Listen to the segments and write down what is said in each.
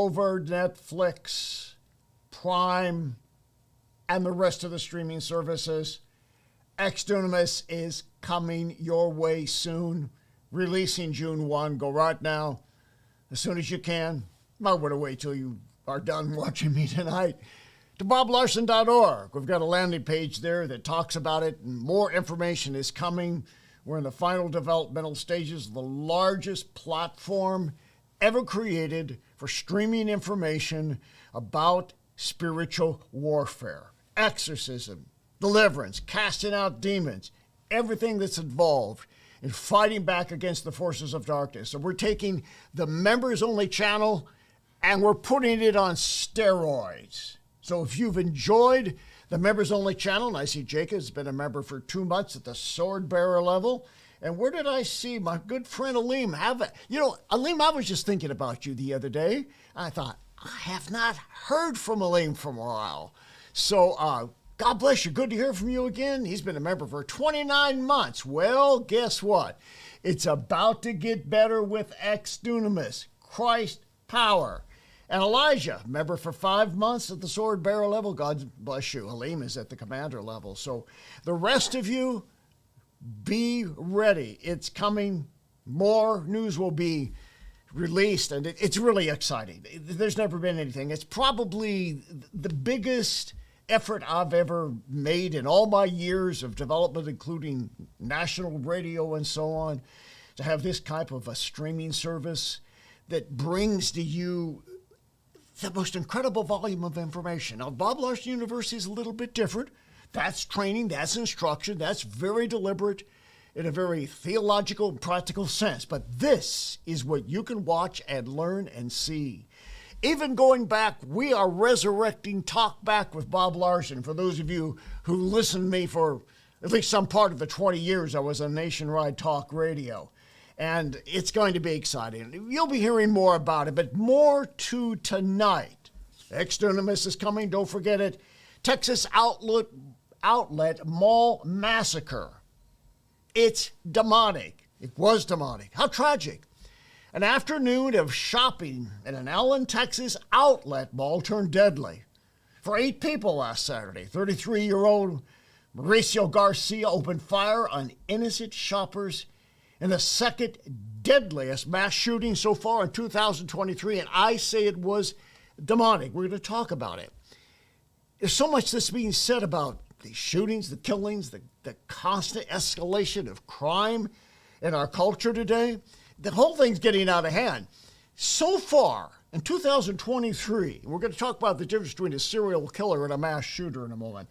over Netflix, Prime, and the rest of the streaming services. Ex-Dunamis is coming your way soon, releasing June 1. Go right now, as soon as you can. Might want to wait till you are done watching me tonight. To boblarson.org. We've got a landing page there that talks about it, and more information is coming. We're in the final developmental stages of the largest platform ever created for streaming information about spiritual warfare, exorcism, deliverance, casting out demons, everything that's involved in fighting back against the forces of darkness. So we're taking the members-only channel and we're putting it on steroids. So if you've enjoyed the members-only channel, and I see Jacob's been a member for 2 months at the sword bearer level, and where did I see my good friend Aleem have it? You know, Aleem, I was just thinking about you the other day. I thought, I have not heard from Aleem for a while. So, God bless you. Good to hear from you again. He's been a member for 29 months. Well, guess what? It's about to get better with Ex-Dunamis, Christ power. And Elijah, member for 5 months at the sword bearer level. God bless you. Aleem is at the commander level. So the rest of you, be ready. It's coming. More news will be released, and it's really exciting. There's never been anything. It's probably the biggest effort I've ever made in all my years of development, including national radio and so on, to have this type of a streaming service that brings to you the most incredible volume of information. Now, Bob Larson University is a little bit different. That's training, that's instruction, that's very deliberate in a very theological and practical sense. But this is what you can watch and learn and see. Even going back, we are resurrecting Talk Back with Bob Larson. For those of you who listened to me for at least some part of the 20 years I was on nationwide talk radio. And it's going to be exciting. You'll be hearing more about it, but more to tonight. Ex-Dunamis is coming, don't forget it. Texas outlet Mall Massacre. It's demonic. It was demonic. How tragic. An afternoon of shopping at an Allen, Texas outlet mall turned deadly. For 8 people last Saturday, 33-year-old Mauricio Garcia opened fire on innocent shoppers in the second deadliest mass shooting so far in 2023, and I say it was demonic. We're going to talk about it. There's so much that's being said about these shootings, the killings, the constant escalation of crime in our culture today. The whole thing's getting out of hand. So far, in 2023, we're going to talk about the difference between a serial killer and a mass shooter in a moment.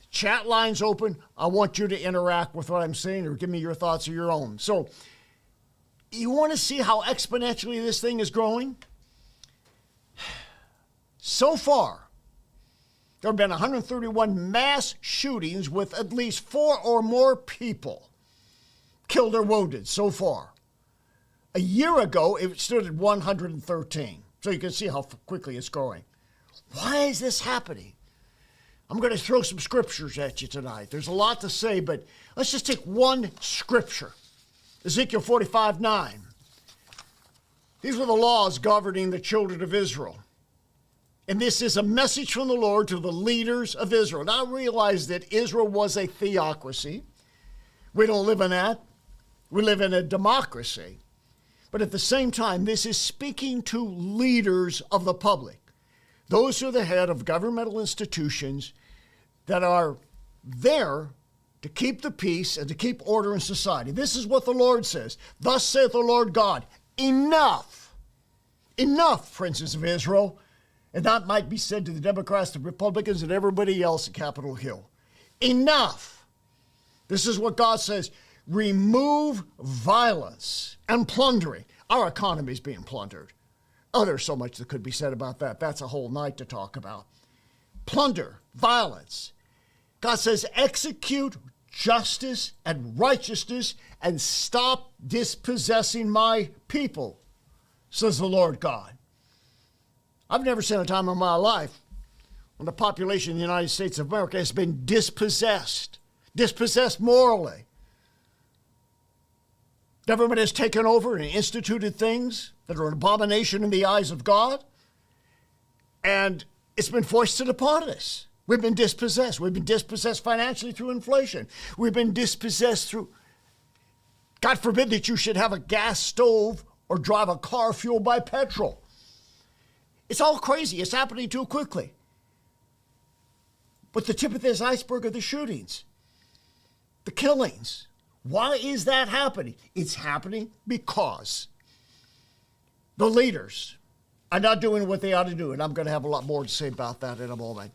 Chat line's open. I want you to interact with what I'm saying or give me your thoughts of your own. So, you want to see how exponentially this thing is growing? So far, there have been 131 mass shootings with at least 4 or more people killed or wounded so far. A year ago, it stood at 113. So you can see how quickly it's growing. Why is this happening? I'm going to throw some scriptures at you tonight. There's a lot to say, but let's just take one scripture. Ezekiel 45:9. These were the laws governing the children of Israel. And this is a message from the Lord to the leaders of Israel. Now realize that Israel was a theocracy. We don't live in that. We live in a democracy. But at the same time, this is speaking to leaders of the public. Those who are the head of governmental institutions that are there to keep the peace and to keep order in society. This is what the Lord says. Thus saith the Lord God, enough. Enough, princes of Israel. And that might be said to the Democrats, the Republicans, and everybody else at Capitol Hill. Enough. This is what God says. Remove violence and plundering. Our economy is being plundered. Oh, there's so much that could be said about that. That's a whole night to talk about. Plunder, violence. God says, execute justice and righteousness and stop dispossessing my people, says the Lord God. I've never seen a time in my life when the population of the United States of America has been dispossessed morally. Government has taken over and instituted things that are an abomination in the eyes of God. And it's been foisted upon us. We've been dispossessed. We've been dispossessed financially through inflation. We've been dispossessed through, God forbid that you should have a gas stove or drive a car fueled by petrol. It's all crazy. It's happening too quickly. But the tip of this iceberg are the shootings, the killings. Why is that happening? It's happening because the leaders are not doing what they ought to do. And I'm going to have a lot more to say about that in a moment.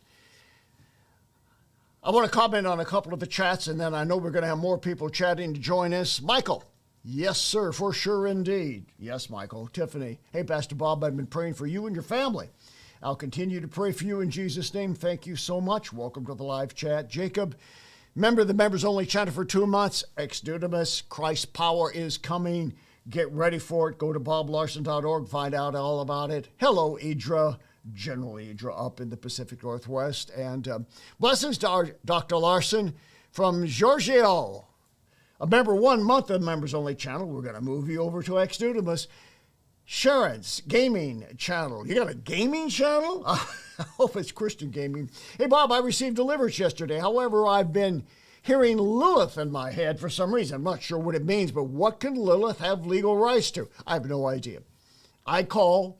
I want to comment on a couple of the chats, and then I know we're going to have more people chatting to join us. Michael. Yes, sir, for sure indeed. Yes, Michael. Tiffany. Hey, Pastor Bob, I've been praying for you and your family. I'll continue to pray for you in Jesus' name. Thank you so much. Welcome to the live chat. Jacob, member of the Members Only channel for 2 months. Ex-Dunamis, Christ's power is coming. Get ready for it. Go to boblarson.org. Find out all about it. Hello, Idra. General Idra up in the Pacific Northwest. And blessings to Dr. Larson from Giorgio. A member 1 month of the Members Only channel. We're going to move you over to Ex-Dunamis. Sharon's gaming channel. You got a gaming channel? I hope it's Christian gaming. Hey, Bob, I received deliverance yesterday. However, I've been hearing Lilith in my head for some reason. I'm not sure what it means, but what can Lilith have legal rights to? I have no idea. I call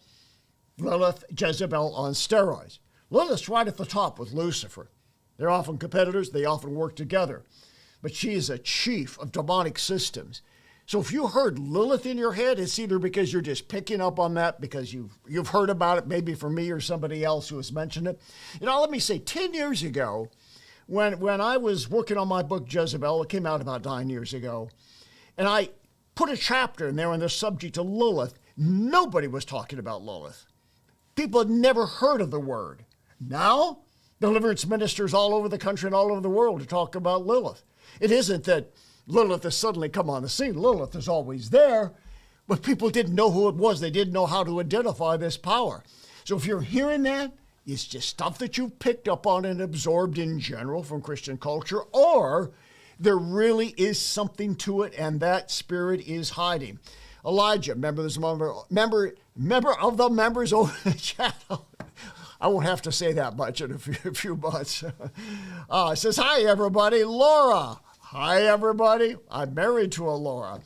Lilith Jezebel on steroids. Lilith's right at the top with Lucifer. They're often competitors. They often work together. But she is a chief of demonic systems. So if you heard Lilith in your head, it's either because you're just picking up on that because you've heard about it, maybe from me or somebody else who has mentioned it. You know, let me say, 10 years ago, when I was working on my book, Jezebel, it came out about 9 years ago, and I put a chapter in there on the subject of Lilith. Nobody was talking about Lilith. People had never heard of the word. Now, deliverance ministers all over the country and all over the world are talking about Lilith. It isn't that Lilith has suddenly come on the scene. Lilith is always there, but people didn't know who it was. They didn't know how to identify this power. So if you're hearing that, it's just stuff that you've picked up on and absorbed in general from Christian culture, or there really is something to it, and that spirit is hiding. Elijah, member of the Members Only channel. I won't have to say that much in a few months. Says, hi, everybody. Laura. Hi, everybody. I'm married to a Laura.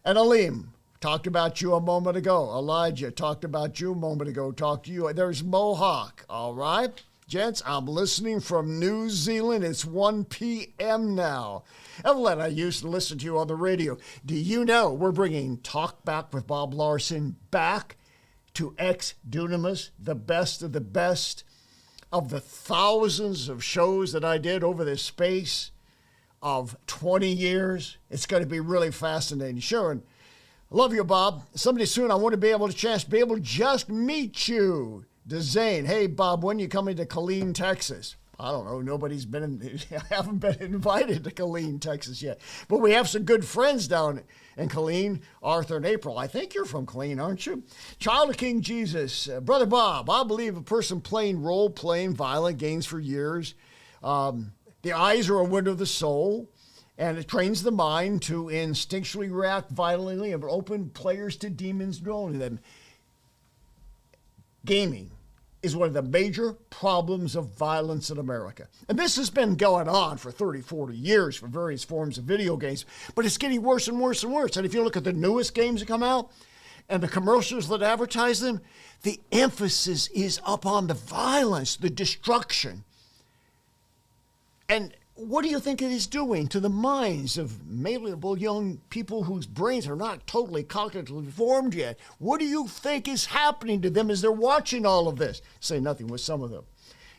And Aleem, talked about you a moment ago. Elijah, talked about you a moment ago. Talked to you. There's Mohawk. All right. Gents, I'm listening from New Zealand. It's 1 p.m. now. Evelyn, I used to listen to you on the radio. Do you know we're bringing Talk Back with Bob Larson back to Ex-Dunamis, the best of the thousands of shows that I did over this space of 20 years. It's going to be really fascinating. Sharon, I love you, Bob. Someday soon I want to be able to just meet you. DeZane, hey, Bob, when you coming to Killeen, Texas? I don't know. I haven't been invited to Killeen, Texas yet. But we have some good friends down in Killeen, Arthur and April. I think you're from Killeen, aren't you? Child of King Jesus. Brother Bob, I believe a person playing role-playing violent games for years. The eyes are a window of the soul, and it trains the mind to instinctually react violently and open players to demons known them. Gaming is one of the major problems of violence in America. And this has been going on for 30, 40 years for various forms of video games, but it's getting worse and worse and worse. And if you look at the newest games that come out and the commercials that advertise them, the emphasis is upon the violence, the destruction. And what do you think it is doing to the minds of malleable young people whose brains are not totally cognitively formed yet? What do you think is happening to them as they're watching all of this? Say nothing with some of the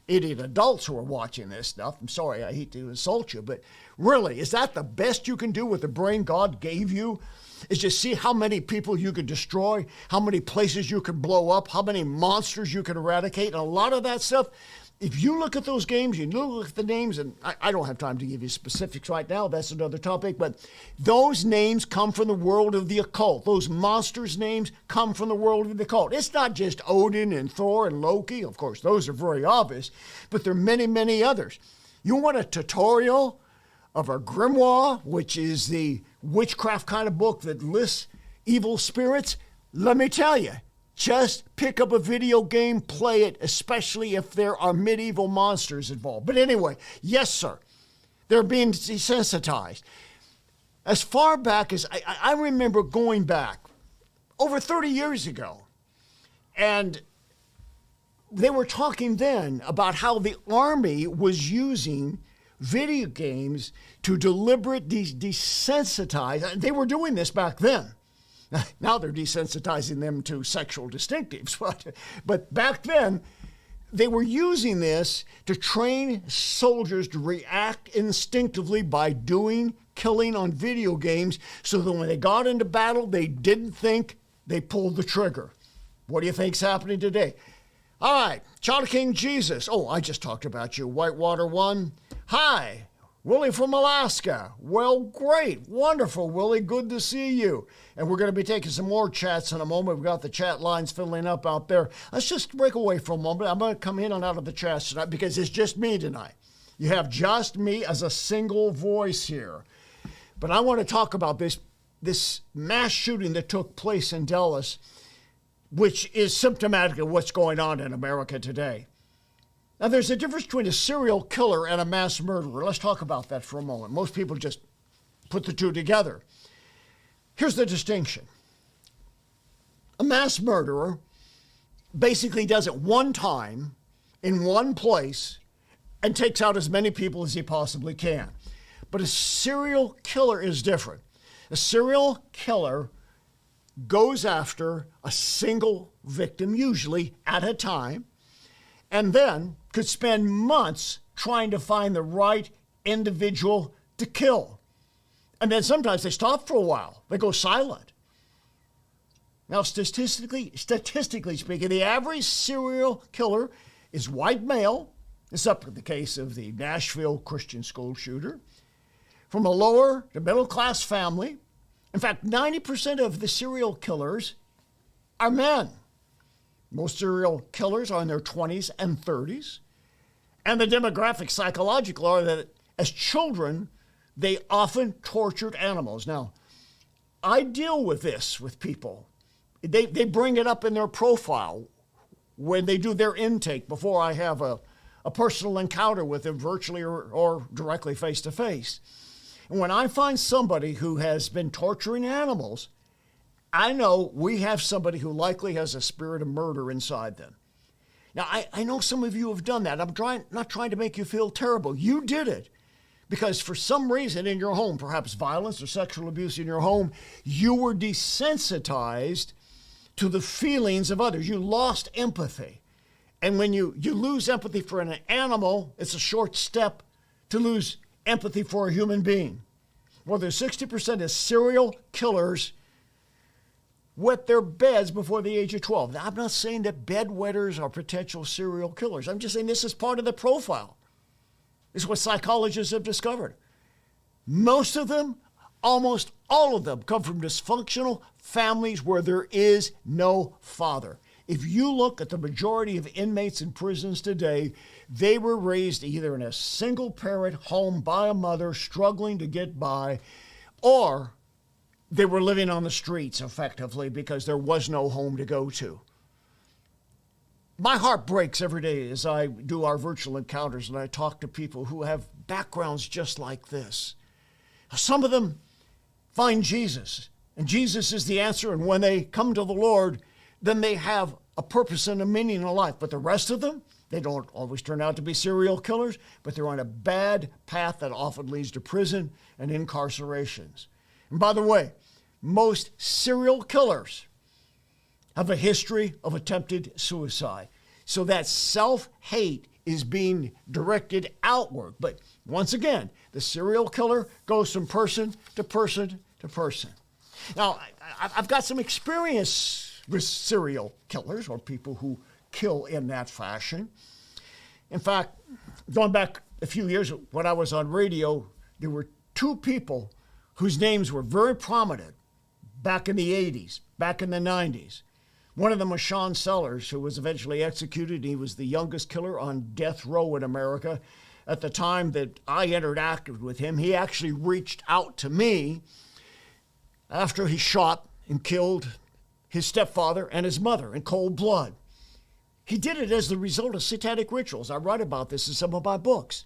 idiot adults who are watching this stuff. I'm sorry, I hate to insult you, but really, is that the best you can do with the brain God gave you? Is just see how many people you can destroy, how many places you can blow up, how many monsters you can eradicate, and a lot of that stuff. If you look at those games, you look at the names, and I don't have time to give you specifics right now. That's another topic. But those names come from the world of the occult. Those monsters' names come from the world of the occult. It's not just Odin and Thor and Loki. Of course, those are very obvious. But there are many, many others. You want a tutorial of a grimoire, which is the witchcraft kind of book that lists evil spirits? Let me tell you, Just pick up a video game, play it, especially if there are medieval monsters involved. But anyway, yes, sir, they're being desensitized. As far back as I remember going back over 30 years ago, and they were talking then about how the Army was using video games to deliberately desensitize. They were doing this back then. Now they're desensitizing them to sexual distinctives. But back then, they were using this to train soldiers to react instinctively by killing on video games, so that when they got into battle, they didn't think, they pulled the trigger. What do you think's happening today? All right, Child of King Jesus. Oh, I just talked about you. Whitewater 1. Hi, Willie from Alaska. Well, great. Wonderful, Willie. Good to see you. And we're going to be taking some more chats in a moment. We've got the chat lines filling up out there. Let's just break away for a moment. I'm going to come in and out of the chats tonight because it's just me tonight. You have just me as a single voice here. But I want to talk about this mass shooting that took place in Dallas, which is symptomatic of what's going on in America today. Now, there's a difference between a serial killer and a mass murderer. Let's talk about that for a moment. Most people just put the two together. Here's the distinction. A mass murderer basically does it one time in one place and takes out as many people as he possibly can. But a serial killer is different. A serial killer goes after a single victim, usually at a time, and then could spend months trying to find the right individual to kill. And then sometimes they stop for a while. They go silent. Now, statistically speaking, the average serial killer is white male, except in the case of the Nashville Christian school shooter, from a lower to middle class family. In fact, 90% of the serial killers are men. Most serial killers are in their 20s and 30s. And the demographics psychological are that as children, they often tortured animals. Now, I deal with this with people. They bring it up in their profile when they do their intake before I have a personal encounter with them virtually or directly face-to-face. And when I find somebody who has been torturing animals, I know we have somebody who likely has a spirit of murder inside them. Now, I know some of you have done that. I'm not trying to make you feel terrible. You did it because for some reason in your home, perhaps violence or sexual abuse in your home, you were desensitized to the feelings of others. You lost empathy. And when you lose empathy for an animal, it's a short step to lose empathy for a human being. Well, there's 60% of serial killers wet their beds before the age of 12. Now, I'm not saying that bedwetters are potential serial killers. I'm just saying this is part of the profile. This is what psychologists have discovered. Most of them, almost all of them, come from dysfunctional families where there is no father. If you look at the majority of inmates in prisons today, they were raised either in a single-parent home by a mother struggling to get by, or they were living on the streets effectively because there was no home to go to. My heart breaks every day as I do our virtual encounters and I talk to people who have backgrounds just like this. Some of them find Jesus, and Jesus is the answer, and when they come to the Lord, then they have a purpose and a meaning in life. But the rest of them, they don't always turn out to be serial killers, but they're on a bad path that often leads to prison and incarcerations. And by the way, most serial killers have a history of attempted suicide. So that self-hate is being directed outward. But once again, the serial killer goes from person to person to person. Now, I've got some experience with serial killers or people who kill in that fashion. In fact, going back a few years when I was on radio, there were two people whose names were very prominent back in the 80s, back in the 90s. One of them was Sean Sellers, who was eventually executed. He was the youngest killer on death row in America. At the time that I interacted with him, he actually reached out to me after he shot and killed his stepfather and his mother in cold blood. He did it as the result of satanic rituals. I write about this in some of my books.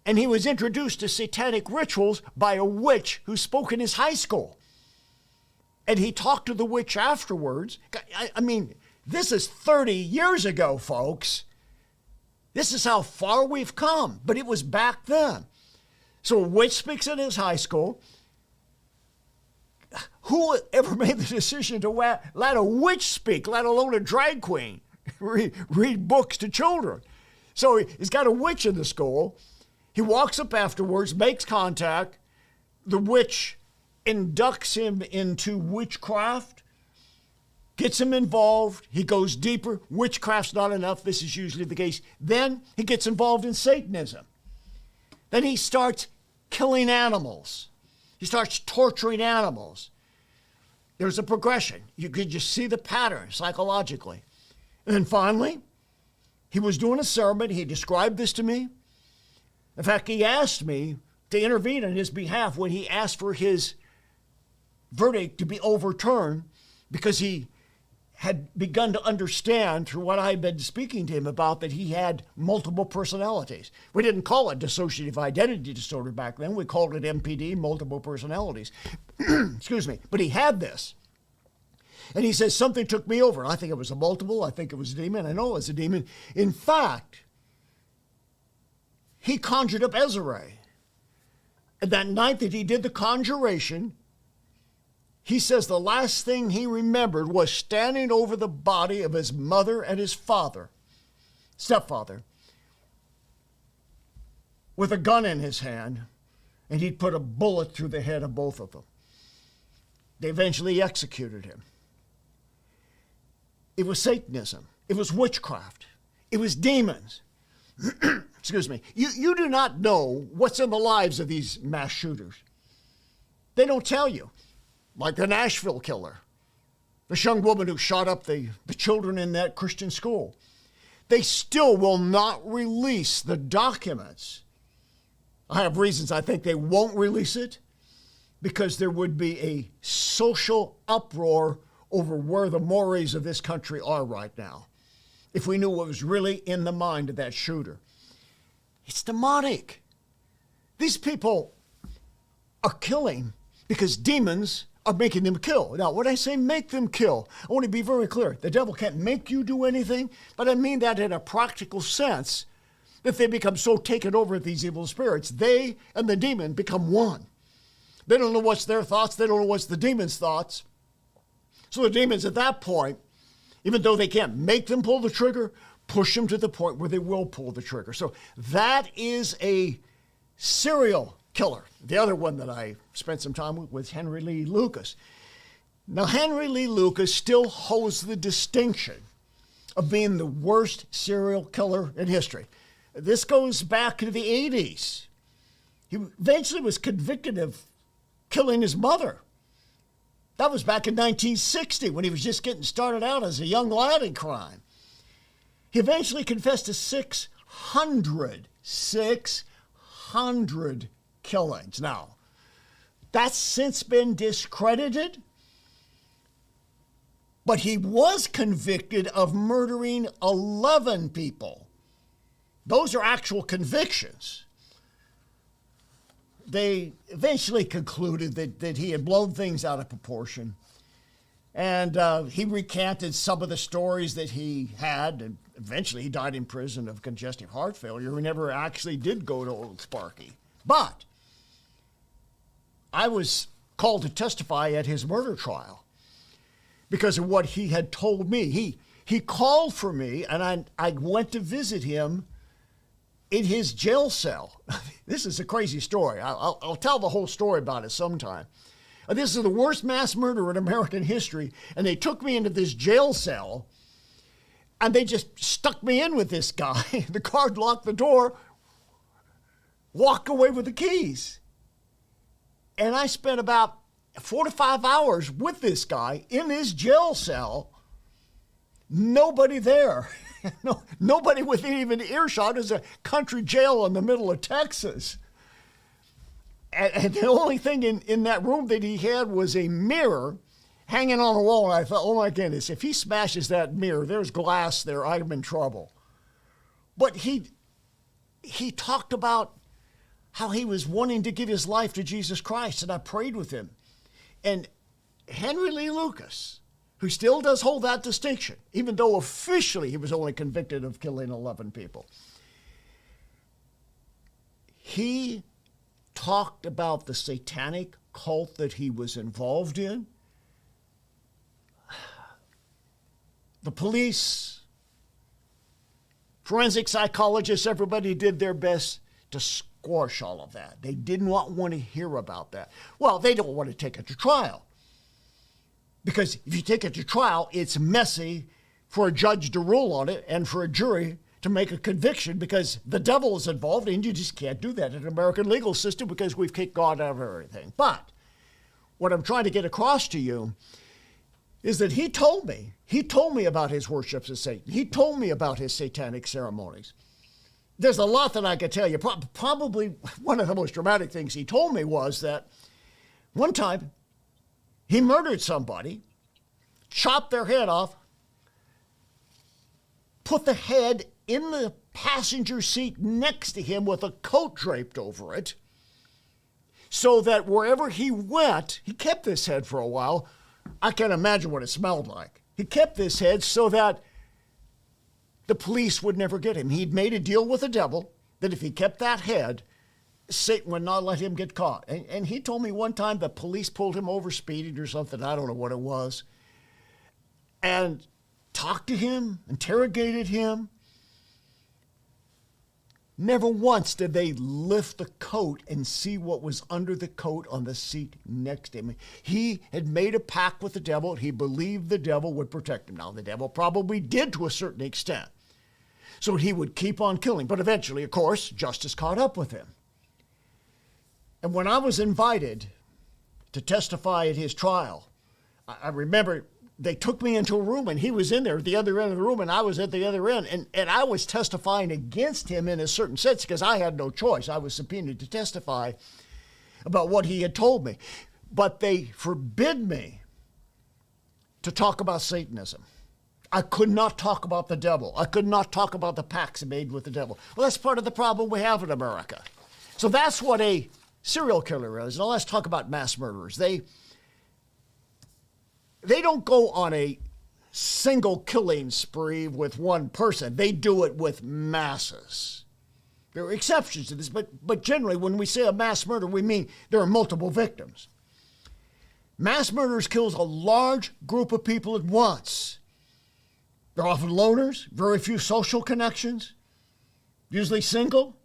And he was introduced to satanic rituals by a witch who spoke in his high school. And he talked to the witch afterwards. I mean, this is 30 years ago, folks. This is how far we've come. But it was back then. So a witch speaks in his high school. Who ever made the decision to let a witch speak, let alone a drag queen, read books to children? So he's got a witch in the school. He walks up afterwards, makes contact. The witch inducts him into witchcraft, gets him involved. He goes deeper. Witchcraft's not enough. This is usually the case. Then he gets involved in Satanism. Then he starts killing animals. He starts torturing animals. There's a progression. You could just see the pattern psychologically. And then finally, he was doing a sermon. He described this to me. In fact, he asked me to intervene on his behalf when he asked for his verdict to be overturned because he had begun to understand through what I had been speaking to him about that he had multiple personalities. We didn't call it dissociative identity disorder back then. We called it MPD, multiple personalities. Excuse me. But he had this. And he says, something took me over. I think it was a multiple. I think it was a demon. I know it was a demon. In fact, he conjured up Ezra. And that night that he did the conjuration, he says the last thing he remembered was standing over the body of his mother and his stepfather, with a gun in his hand, and he'd put a bullet through the head of both of them. They eventually executed him. It was Satanism. It was witchcraft. It was demons. Excuse me. You do not know what's in the lives of these mass shooters. They don't tell you. Like the Nashville killer, this young woman who shot up the children in that Christian school. They still will not release the documents. I have reasons I think they won't release it because there would be a social uproar over where the mores of this country are right now if we knew what was really in the mind of that shooter. It's demonic. These people are killing because demons are making them kill. Now, when I say make them kill, I want to be very clear. The devil can't make you do anything, but I mean that in a practical sense, that they become so taken over with these evil spirits, they and the demon become one. They don't know what's their thoughts. They don't know what's the demon's thoughts. So the demons at that point, even though they can't make them pull the trigger, push them to the point where they will pull the trigger. So that is a serial killer. The other one that I spent some time with was Henry Lee Lucas. Now, Henry Lee Lucas still holds the distinction of being the worst serial killer in history. This goes back to the 80s. He eventually was convicted of killing his mother. That was back in 1960 when he was just getting started out as a young lad in crime. He eventually confessed to 600 killings. Now, that's since been discredited, but he was convicted of murdering 11 people. Those are actual convictions. They eventually concluded that he had blown things out of proportion. And he recanted some of the stories that he had, and eventually he died in prison of congestive heart failure. He never actually did go to Old Sparky. But I was called to testify at his murder trial because of what he had told me. He called for me, and I went to visit him in his jail cell. This is a crazy story. I'll tell the whole story about it sometime. This is the worst mass murder in American history, and they took me into this jail cell, and they just stuck me in with this guy. The guard locked the door, walked away with the keys. And I spent about 4 to 5 hours with this guy in his jail cell. Nobody there. Nobody within even earshot. Is a country jail in the middle of Texas. And the only thing in that room that he had was a mirror hanging on the wall, and I thought, oh my goodness, if he smashes that mirror, there's glass there, I'm in trouble. But he talked about how he was wanting to give his life to Jesus Christ, and I prayed with him. And Henry Lee Lucas, who still does hold that distinction, even though officially he was only convicted of killing 11 people, he talked about the satanic cult that he was involved in. The police, forensic psychologists, everybody did their best to squash all of that. They did not want to hear about that. Well, they don't want to take it to trial. Because if you take it to trial, it's messy for a judge to rule on it and for a jury to make a conviction because the devil is involved, and you just can't do that in an American legal system because we've kicked God out of everything. But what I'm trying to get across to you is that he told me about his worships of Satan. He told me about his satanic ceremonies. There's a lot that I could tell you. Probably one of the most dramatic things he told me was that one time he murdered somebody, chopped their head off, put the head in the passenger seat next to him with a coat draped over it, so that wherever he went, he kept this head for a while. I can't imagine what it smelled like. He kept this head so that the police would never get him. He'd made a deal with the devil that if he kept that head, Satan would not let him get caught. And he told me one time the police pulled him over speeding or something. I don't know what it was. And talked to him, interrogated him. Never once did they lift the coat and see what was under the coat on the seat next to him. He had made a pact with the devil. He believed the devil would protect him. Now, the devil probably did to a certain extent. So he would keep on killing. But eventually, of course, justice caught up with him. And when I was invited to testify at his trial, I remember they took me into a room, and he was in there at the other end of the room, and I was at the other end. And I was testifying against him in a certain sense because I had no choice. I was subpoenaed to testify about what he had told me. But they forbid me to talk about Satanism. I could not talk about the devil. I could not talk about the pacts made with the devil. Well, that's part of the problem we have in America. So that's what a serial killer is. Now let's talk about mass murderers. They don't go on a single killing spree with one person. They do it with masses. There are exceptions to this, but generally when we say a mass murder, we mean there are multiple victims. Mass murderers kills a large group of people at once. They're often loners, very few social connections, usually single.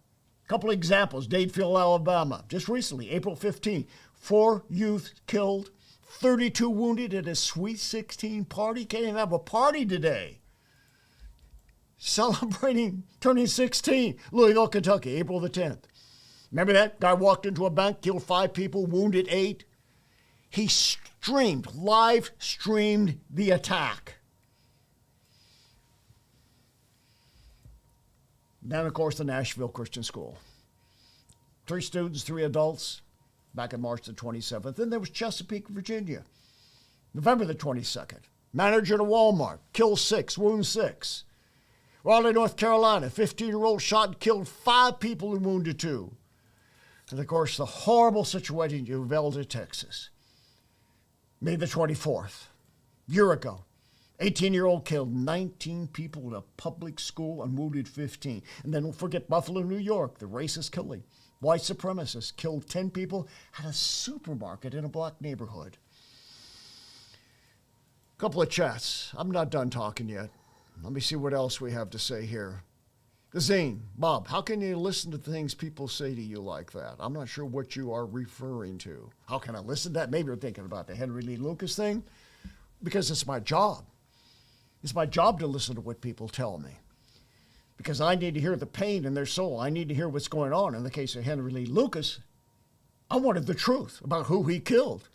A couple of examples, Dadeville, Alabama, just recently, April 15, 4 youth killed, 32 wounded at a Sweet 16 party. Can't even have a party today. Celebrating turning 16, Louisville, Kentucky, April the 10th. Remember that? Guy walked into a bank, killed 5 people, wounded 8. He live streamed the attack. Then, of course, the Nashville Christian School. 3 students, 3 adults, back on March the 27th. Then there was Chesapeake, Virginia, November the 22nd. Manager at a Walmart, killed 6, wounded 6. Raleigh, North Carolina, 15-year-old shot and killed 5 people and wounded 2. And, of course, the horrible situation in Uvalde, Texas. May the 24th, a year ago. 18-year-old killed 19 people in a public school and wounded 15. And then don't forget Buffalo, New York, the racist killing. White supremacists killed 10 people at a supermarket in a black neighborhood. Couple of chats. I'm not done talking yet. Let me see what else we have to say here. Zane, Bob, how can you listen to things people say to you like that? I'm not sure what you are referring to. How can I listen to that? Maybe you're thinking about the Henry Lee Lucas thing. Because it's my job. It's my job to listen to what people tell me. Because I need to hear the pain in their soul. I need to hear what's going on. In the case of Henry Lee Lucas, I wanted the truth about who he killed,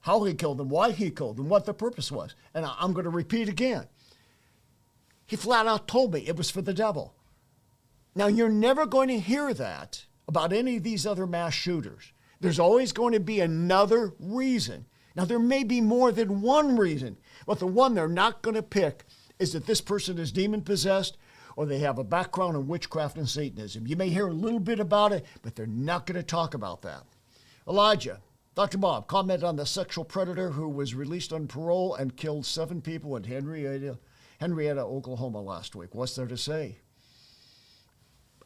how he killed them, why he killed them, what the purpose was. And I'm going to repeat again. He flat out told me it was for the devil. Now, you're never going to hear that about any of these other mass shooters. There's always going to be another reason. Now, there may be more than one reason, but the one they're not going to pick is that this person is demon-possessed or they have a background in witchcraft and Satanism. You may hear a little bit about it, but they're not going to talk about that. Elijah, Dr. Bob, comment on the sexual predator who was released on parole and killed 7 people in Henrietta, Oklahoma last week. What's there to say?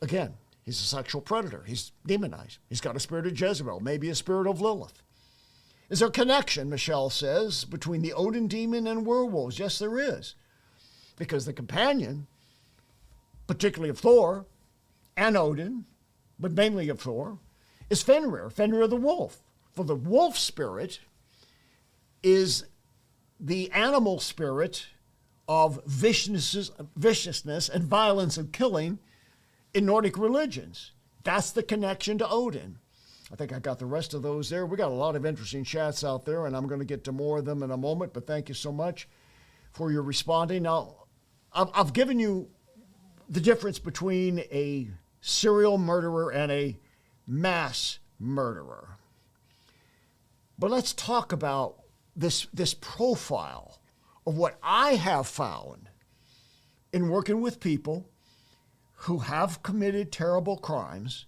Again, he's a sexual predator. He's demonized. He's got a spirit of Jezebel, maybe a spirit of Lilith. Is there a connection, Michelle says, between the Odin demon and werewolves? Yes, there is. Because the companion, particularly of Thor and Odin, but mainly of Thor, is Fenrir the wolf. For the wolf spirit is the animal spirit of viciousness and violence and killing in Nordic religions. That's the connection to Odin. I think I got the rest of those there. We got a lot of interesting chats out there, and I'm going to get to more of them in a moment, but thank you so much for your responding. Now, I've given you the difference between a serial murderer and a mass murderer. But let's talk about this profile of what I have found in working with people who have committed terrible crimes.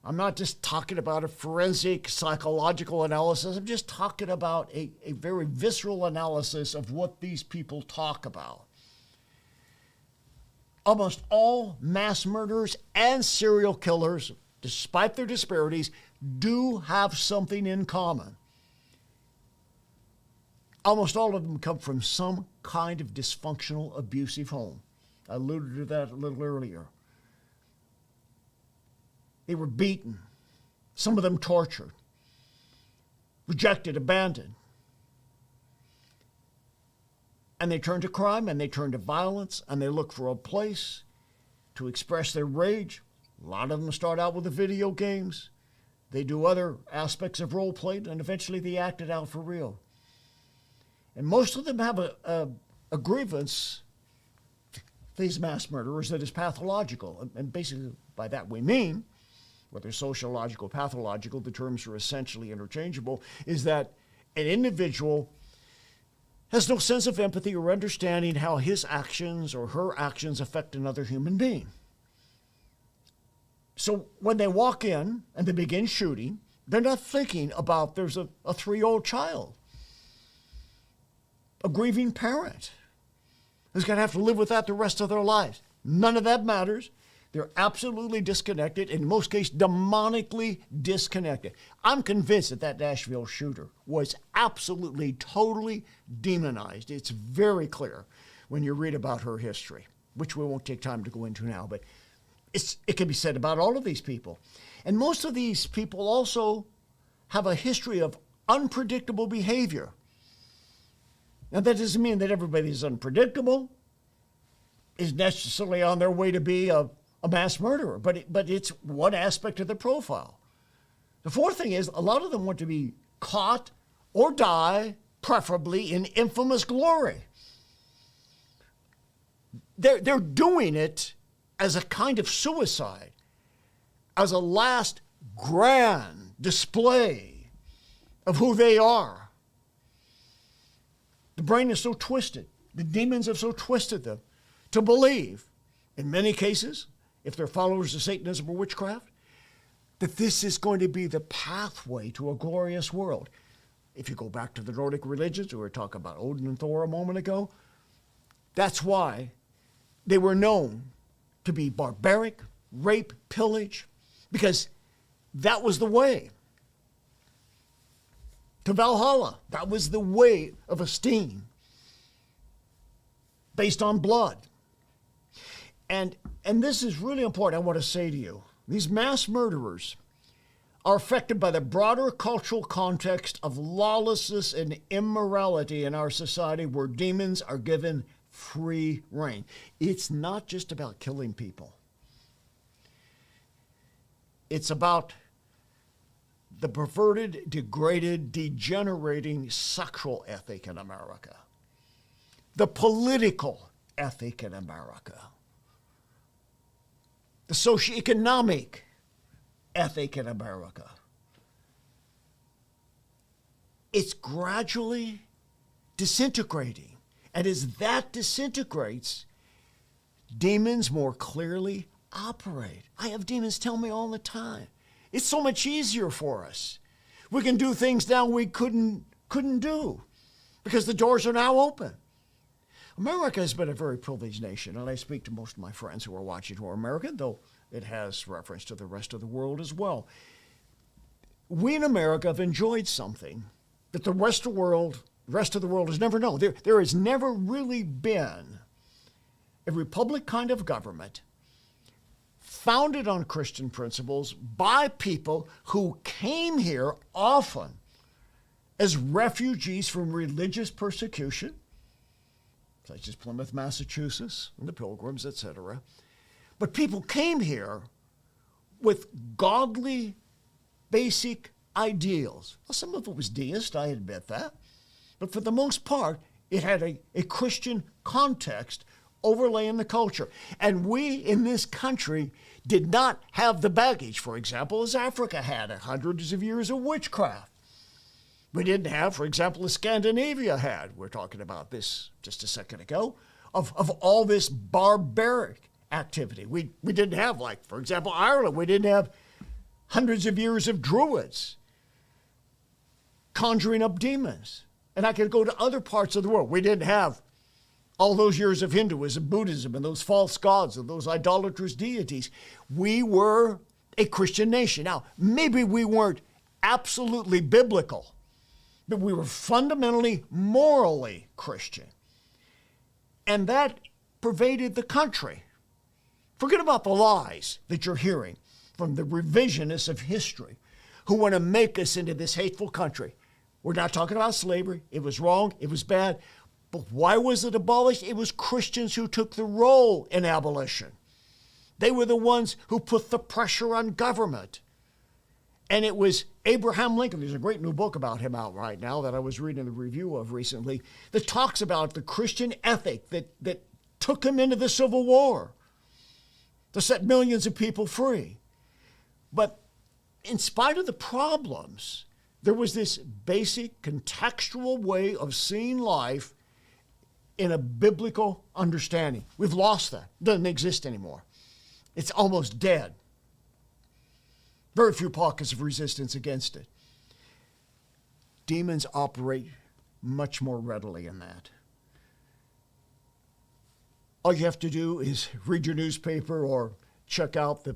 I'm not just talking about a forensic psychological analysis. I'm just talking about a very visceral analysis of what these people talk about. Almost all mass murderers and serial killers, despite their disparities, do have something in common. Almost all of them come from some kind of dysfunctional, abusive home. I alluded to that a little earlier. They were beaten, some of them tortured, rejected, abandoned. And they turn to crime, and they turn to violence, and they look for a place to express their rage. A lot of them start out with the video games. They do other aspects of role play, and eventually they act it out for real. And most of them have a grievance, these mass murderers, that is pathological. And basically by that we mean, whether sociological, pathological, the terms are essentially interchangeable, is that an individual has no sense of empathy or understanding how his actions or her actions affect another human being. So when they walk in and they begin shooting, they're not thinking about there's a 3-year-old child, a grieving parent who's going to have to live with that the rest of their lives. None of that matters. They're absolutely disconnected, in most cases, demonically disconnected. I'm convinced that Nashville shooter was absolutely, totally demonized. It's very clear when you read about her history, which we won't take time to go into now, but it can be said about all of these people. And most of these people also have a history of unpredictable behavior. Now, that doesn't mean that everybody is unpredictable, is necessarily on their way to be a mass murderer, but it's one aspect of the profile. The fourth thing is a lot of them want to be caught or die, preferably in infamous glory. They're doing it as a kind of suicide, as a last grand display of who they are. The brain is so twisted, the demons have so twisted them to believe, in many cases, if they're followers of Satanism or witchcraft, that this is going to be the pathway to a glorious world. If you go back to the Nordic religions, we were talking about Odin and Thor a moment ago, that's why they were known to be barbaric, rape, pillage, because that was the way to Valhalla. That was the way of esteem based on blood. And this is really important, I want to say to you. These mass murderers are affected by the broader cultural context of lawlessness and immorality in our society, where demons are given free rein. It's not just about killing people. It's about the perverted, degraded, degenerating sexual ethic in America, the political ethic in America, the socioeconomic ethic in America. it's gradually disintegrating. And as that disintegrates, demons more clearly operate. I have demons tell me all the time, it's so much easier for us. We can do things now we couldn't do because the doors are now open. America has been a very privileged nation, and I speak to most of my friends who are watching who are American, though it has reference to the rest of the world as well. We in America have enjoyed something that the rest of the world has never known. There has never really been a republic kind of government founded on Christian principles by people who came here often as refugees from religious persecution, such as Plymouth, Massachusetts, and the Pilgrims, etc. But people came here with godly, basic ideals. Well, some of it was deist, I admit that. But for the most part, it had a Christian context overlaying the culture. And we in this country did not have the baggage, for example, as Africa had, hundreds of years of witchcraft. We didn't have, for example, as Scandinavia had, we're talking about this just a second ago, of all this barbaric activity. We didn't have, like, for example, Ireland, we didn't have hundreds of years of druids conjuring up demons. And I could go to other parts of the world. We didn't have all those years of Hinduism, Buddhism, and those false gods and those idolatrous deities. We were a Christian nation. Now, maybe we weren't absolutely biblical, but we were fundamentally, morally Christian. And that pervaded the country. Forget about the lies that you're hearing from the revisionists of history who want to make us into this hateful country. We're not talking about slavery. It was wrong. It was bad. But why was it abolished? It was Christians who took the role in abolition. They were the ones who put the pressure on government. And it was Abraham Lincoln. There's a great new book about him out right now that I was reading the review of recently that talks about the Christian ethic that took him into the Civil War to set millions of people free. But in spite of the problems, there was this basic contextual way of seeing life in a biblical understanding. We've lost that. It doesn't exist anymore. It's almost dead. Very few pockets of resistance against it. Demons operate much more readily in that. All you have to do is read your newspaper or check out the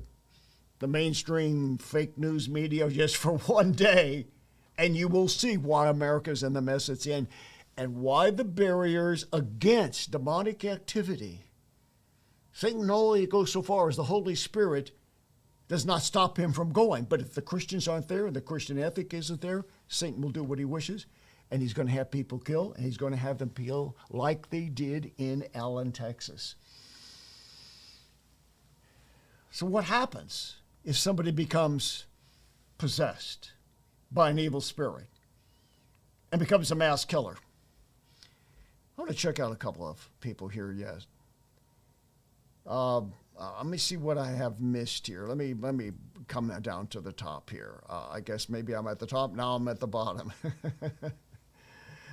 mainstream fake news media just for one day, and you will see why America's in the mess it's in and why the barriers against demonic activity. Satan only goes so far as the Holy Spirit does not stop him from going. But if the Christians aren't there and the Christian ethic isn't there, Satan will do what he wishes, and he's going to have people killed, and he's going to have them killed like they did in Allen, Texas. So what happens if somebody becomes possessed by an evil spirit and becomes a mass killer? I want to check out a couple of people here, yes. Let me see what I have missed here. Let me come down to the top here. I guess maybe I'm at the top. Now I'm at the bottom.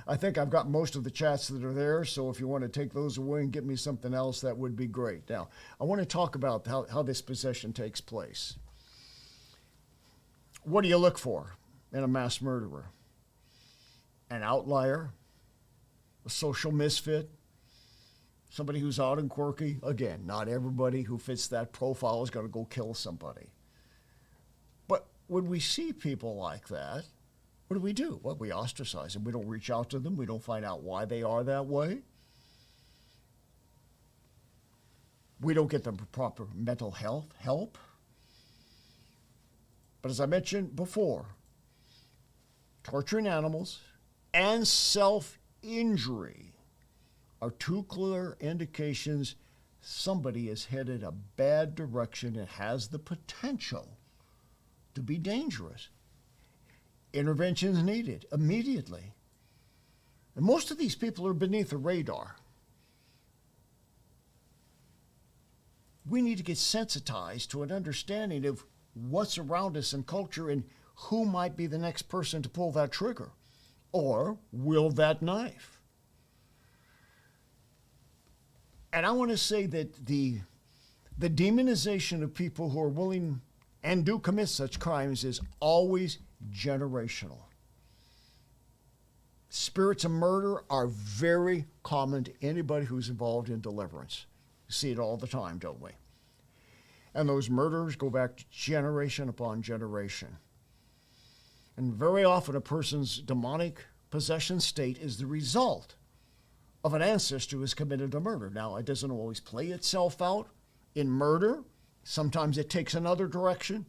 I think I've got most of the chats that are there, so if you want to take those away and get me something else, that would be great. Now, I want to talk about how this possession takes place. What do you look for in a mass murderer? An outlier? A social misfit? Somebody who's odd and quirky? Again, not everybody who fits that profile is going to go kill somebody. But when we see people like that, what do? Well, we ostracize them. We don't reach out to them. We don't find out why they are that way. We don't get them proper mental health help. But as I mentioned before, torturing animals and self-injury are two clear indications somebody is headed a bad direction and has the potential to be dangerous. Intervention is needed immediately. And most of these people are beneath the radar. We need to get sensitized to an understanding of what's around us in culture and who might be the next person to pull that trigger. or wield that knife. And I want to say that the demonization of people who are willing and do commit such crimes is always generational. Spirits of murder are very common to anybody who's involved in deliverance. We see it all the time, don't we? And those murders go back to generation upon generation. And very often a person's demonic possession state is the result of an ancestor who has committed a murder. Now, it doesn't always play itself out in murder. Sometimes it takes another direction.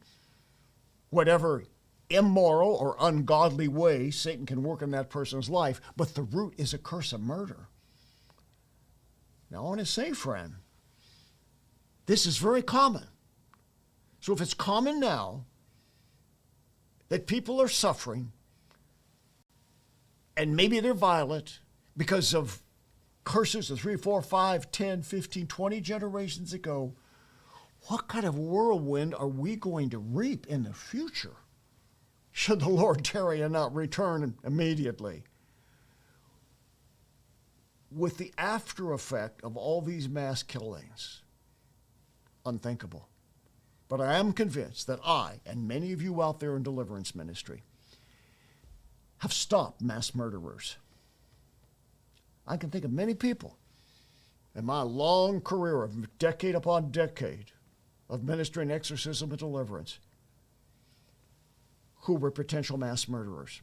Whatever immoral or ungodly way Satan can work in that person's life, but the root is a curse of murder. Now, I want to say, friend, this is very common. So if it's common now that people are suffering, and maybe they're violent because of curses of 3, 4, 5, 10, 15, 20 generations ago, what kind of whirlwind are we going to reap in the future should the Lord tarry and not return immediately? With the after effect of all these mass killings, unthinkable. But I am convinced that I, and many of you out there in deliverance ministry, have stopped mass murderers. I can think of many people in my long career of decade upon decade of ministry and exorcism and deliverance who were potential mass murderers.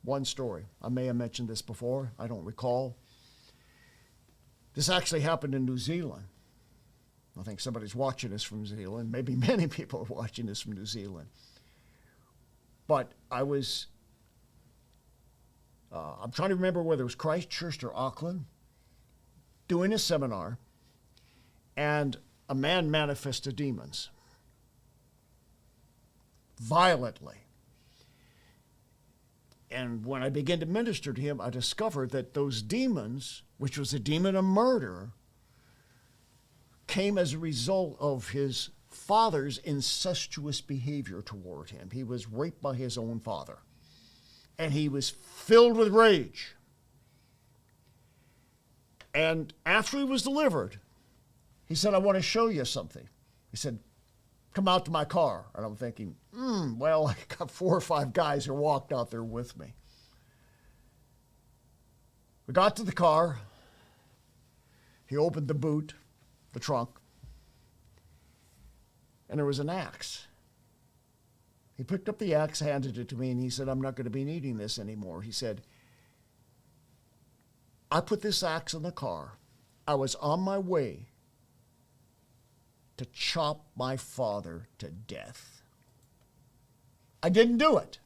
One story. I may have mentioned this before. I don't recall. This actually happened in New Zealand. I think somebody's watching us from New Zealand. Maybe many people are watching us from New Zealand. But I'm trying to remember whether it was Christchurch or Auckland, doing a seminar, and a man manifested demons violently. And when I began to minister to him, I discovered that those demons, which was a demon of murder, came as a result of his father's incestuous behavior toward him. He was raped by his own father, and he was filled with rage. And after he was delivered, he said, "I want to show you something." He said, "Come out to my car." And I'm thinking, well, I got 4 or 5 guys who walked out there with me. We got to the car. He opened the boot, the trunk, and there was an axe. He picked up the axe, handed it to me, and he said, "I'm not going to be needing this anymore." He said, "I put this axe in the car. I was on my way to chop my father to death. I didn't do it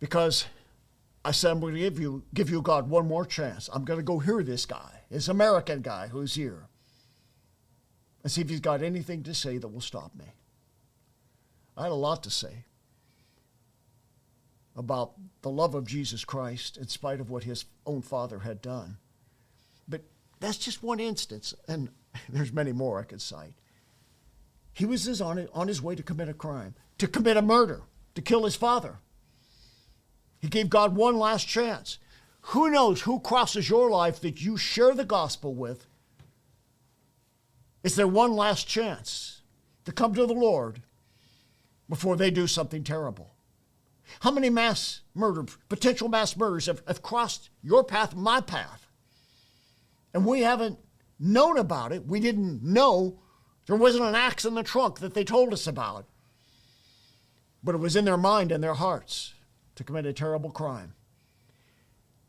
because I said, I'm going to give you, God, one more chance. I'm going to go hear this guy, this American guy who's here, and see if he's got anything to say that will stop me." I had a lot to say about the love of Jesus Christ in spite of what his own father had done. But that's just one instance, and there's many more I could cite. He was on his way to commit a crime, to commit a murder, to kill his father. He gave God one last chance. Who knows who crosses your life that you share the gospel with? Is there one last chance to come to the Lord before they do something terrible? How many potential mass murders have crossed your path, my path? And we haven't known about it. We didn't know there wasn't an axe in the trunk that they told us about. But it was in their mind and their hearts to commit a terrible crime.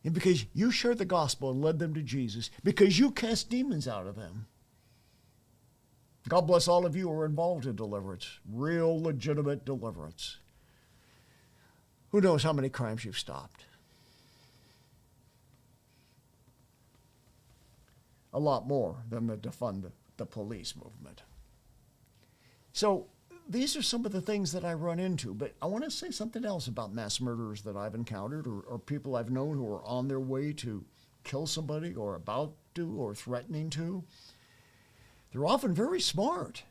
And because you shared the gospel and led them to Jesus, because you cast demons out of them. God bless all of you who are involved in deliverance, real legitimate deliverance. Who knows how many crimes you've stopped? A lot more than the defund the police movement. So these are some of the things that I run into, but I want to say something else about mass murderers that I've encountered or people I've known who are on their way to kill somebody or about to or threatening to. They're often very smart,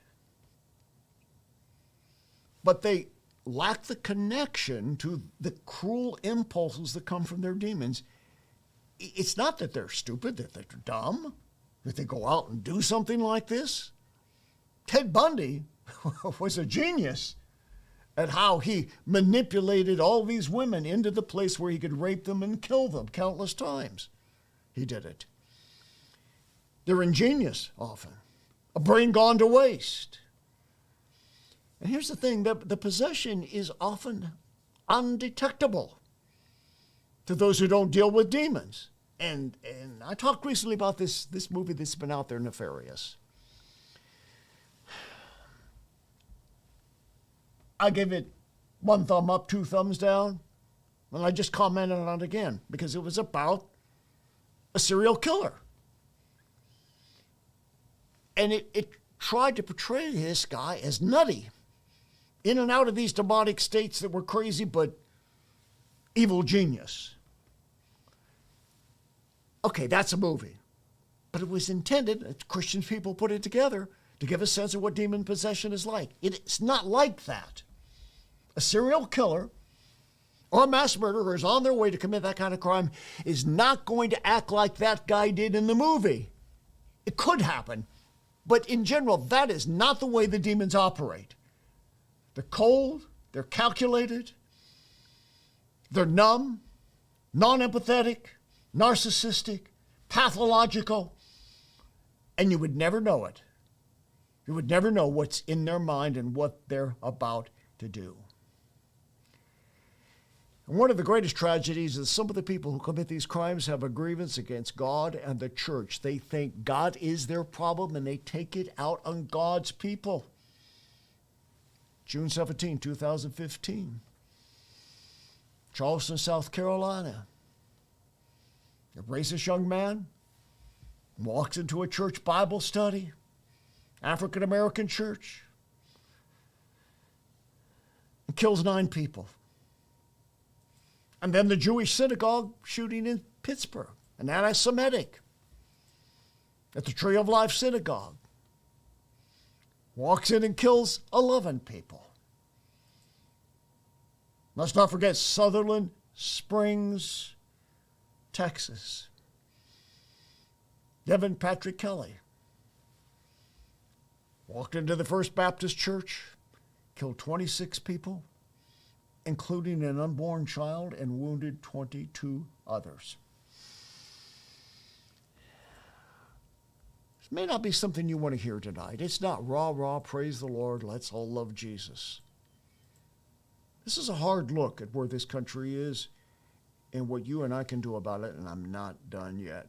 but they lack the connection to the cruel impulses that come from their demons. It's not that they're stupid, that they're dumb, that they go out and do something like this. Ted Bundy was a genius at how he manipulated all these women into the place where he could rape them and kill them countless times. He did it. They're ingenious often, a brain gone to waste. And here's the thing, the possession is often undetectable to those who don't deal with demons. And I talked recently about this movie that's been out there, Nefarious. I give it 1 thumb up, 2 thumbs down, and I just commented on it again because it was about a serial killer. And it tried to portray this guy as nutty, in and out of these demonic states that were crazy, but evil genius. Okay, that's a movie. But it was intended, Christian people put it together, to give a sense of what demon possession is like. It's not like that. A serial killer or a mass murderer is on their way to commit that kind of crime is not going to act like that guy did in the movie. It could happen, but in general, that is not the way the demons operate. They're cold, they're calculated, they're numb, non-empathetic, narcissistic, pathological, and you would never know it. You would never know what's in their mind and what they're about to do. And one of the greatest tragedies is some of the people who commit these crimes have a grievance against God and the church. They think God is their problem and they take it out on God's people. June 17, 2015. Charleston, South Carolina. A racist young man walks into a church Bible study, African-American church, and kills 9 people. And then the Jewish synagogue shooting in Pittsburgh, an anti-Semitic, at the Tree of Life synagogue. Walks in and kills 11 people. Let's not forget Sutherland Springs, Texas. Devin Patrick Kelly walked into the First Baptist Church, killed 26 people, including an unborn child, and wounded 22 others. This may not be something you want to hear tonight. It's not rah, praise the Lord, let's all love Jesus. This is a hard look at where this country is and what you and I can do about it, and I'm not done yet.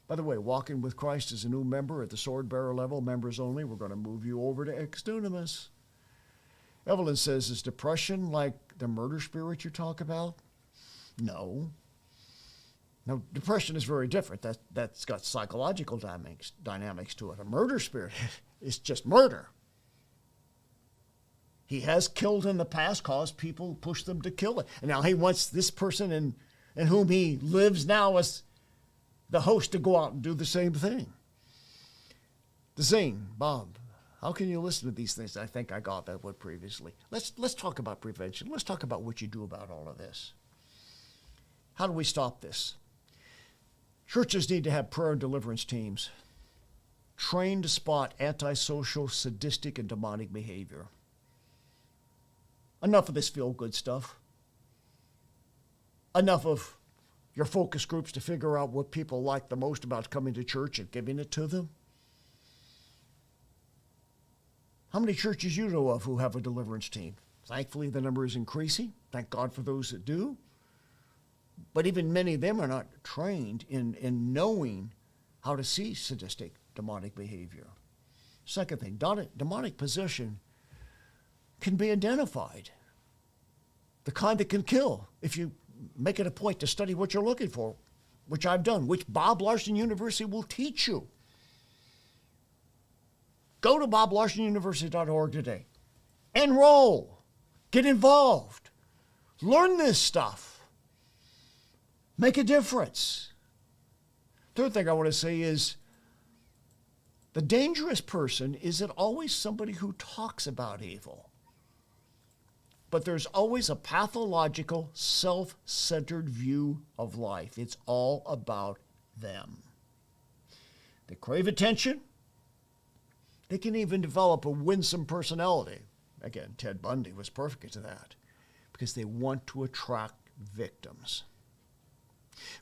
By the way, Walking with Christ is a new member at the sword bearer level, members only. We're going to move you over to Ex Dunamis. Evelyn says, is depression like the murder spirit you talk about? No. Now, depression is very different. That's got psychological dynamics to it. A murder spirit is just murder. He has killed in the past, caused people, pushed them to kill it. And now he wants this person in whom he lives now as the host to go out and do the same thing. The Zane, Bob, how can you listen to these things? I think I got that one previously. Let's talk about prevention. Let's talk about what you do about all of this. How do we stop this? Churches need to have prayer and deliverance teams trained to spot antisocial, sadistic, and demonic behavior. Enough of this feel-good stuff. Enough of your focus groups to figure out what people like the most about coming to church and giving it to them. How many churches you know of who have a deliverance team? Thankfully, the number is increasing. Thank God for those that do. But even many of them are not trained in knowing how to see sadistic, demonic behavior. Second thing, demonic possession can be identified. The kind that can kill if you make it a point to study what you're looking for, which I've done, which Bob Larson University will teach you. Go to boblarsonuniversity.org today. Enroll. Get involved. Learn this stuff. Make a difference. Third thing I want to say is the dangerous person isn't always somebody who talks about evil. but there's always a pathological, self-centered view of life. It's all about them. They crave attention. They can even develop a winsome personality. Again, Ted Bundy was perfect at that because they want to attract victims.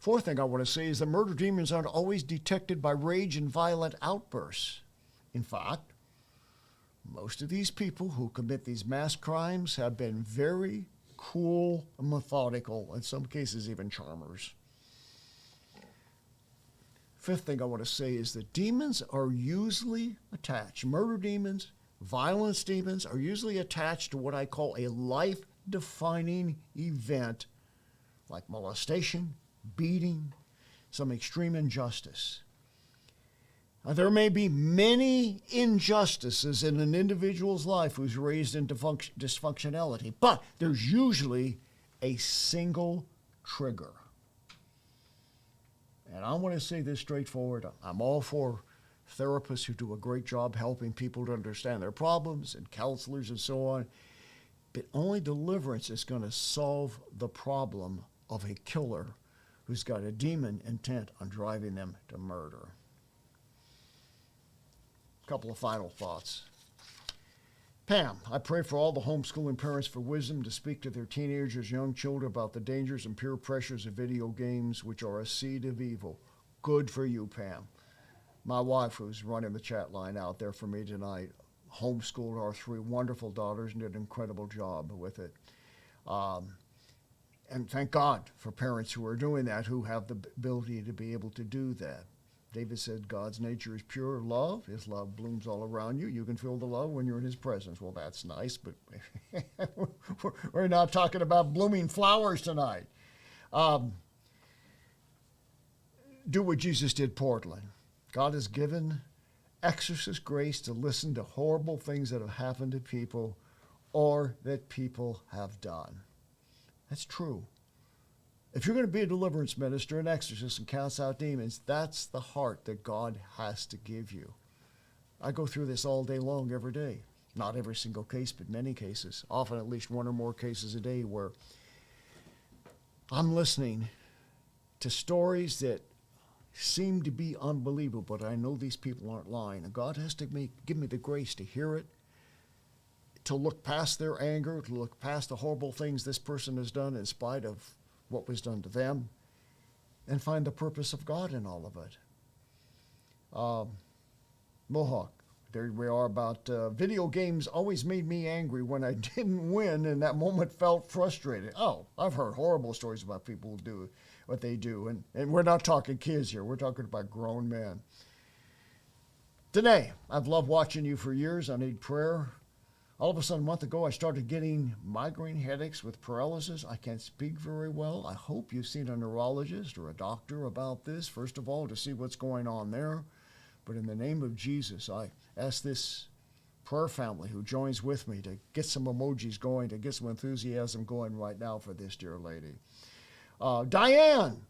Fourth thing I want to say is that murder demons aren't always detected by rage and violent outbursts. In fact, most of these people who commit these mass crimes have been very cool and methodical, in some cases even charmers. Fifth thing I want to say is that demons are usually attached. Murder demons, violence demons are usually attached to what I call a life-defining event like molestation, beating, some extreme injustice. Now, there may be many injustices in an individual's life who's raised into dysfunctionality, but there's usually a single trigger. And I want to say this straightforward. I'm all for therapists who do a great job helping people to understand their problems and counselors and so on. But only deliverance is going to solve the problem of a killer who's got a demon intent on driving them to murder. A couple of final thoughts. Pam, I pray for all the homeschooling parents for wisdom to speak to their teenagers, young children about the dangers and peer pressures of video games, which are a seed of evil. Good for you, Pam. My wife, who's running the chat line out there for me tonight, homeschooled our 3 wonderful daughters and did an incredible job with it. And thank God for parents who are doing that, who have the ability to be able to do that. David said God's nature is pure love. His love blooms all around you. You can feel the love when you're in his presence. Well, that's nice, but we're not talking about blooming flowers tonight. Do what Jesus did, Portland. God has given exorcist grace to listen to horrible things that have happened to people or that people have done. That's true. If you're going to be a deliverance minister, an exorcist, and cast out demons, that's the heart that God has to give you. I go through this all day long, every day. Not every single case, but many cases. Often at least 1 or more cases a day where I'm listening to stories that seem to be unbelievable, but I know these people aren't lying. And God has to give me the grace to hear it, to look past their anger, to look past the horrible things this person has done in spite of what was done to them, and find the purpose of God in all of it. Mohawk, there we are about video games always made me angry when I didn't win, and that moment felt frustrated. Oh, I've heard horrible stories about people who do what they do, and we're not talking kids here. We're talking about grown men. Danae, I've loved watching you for years. I need prayer. All of a sudden, a month ago, I started getting migraine headaches with paralysis. I can't speak very well. I hope you've seen a neurologist or a doctor about this, first of all, to see what's going on there. But in the name of Jesus, I ask this prayer family who joins with me to get some emojis going, to get some enthusiasm going right now for this dear lady. Diane,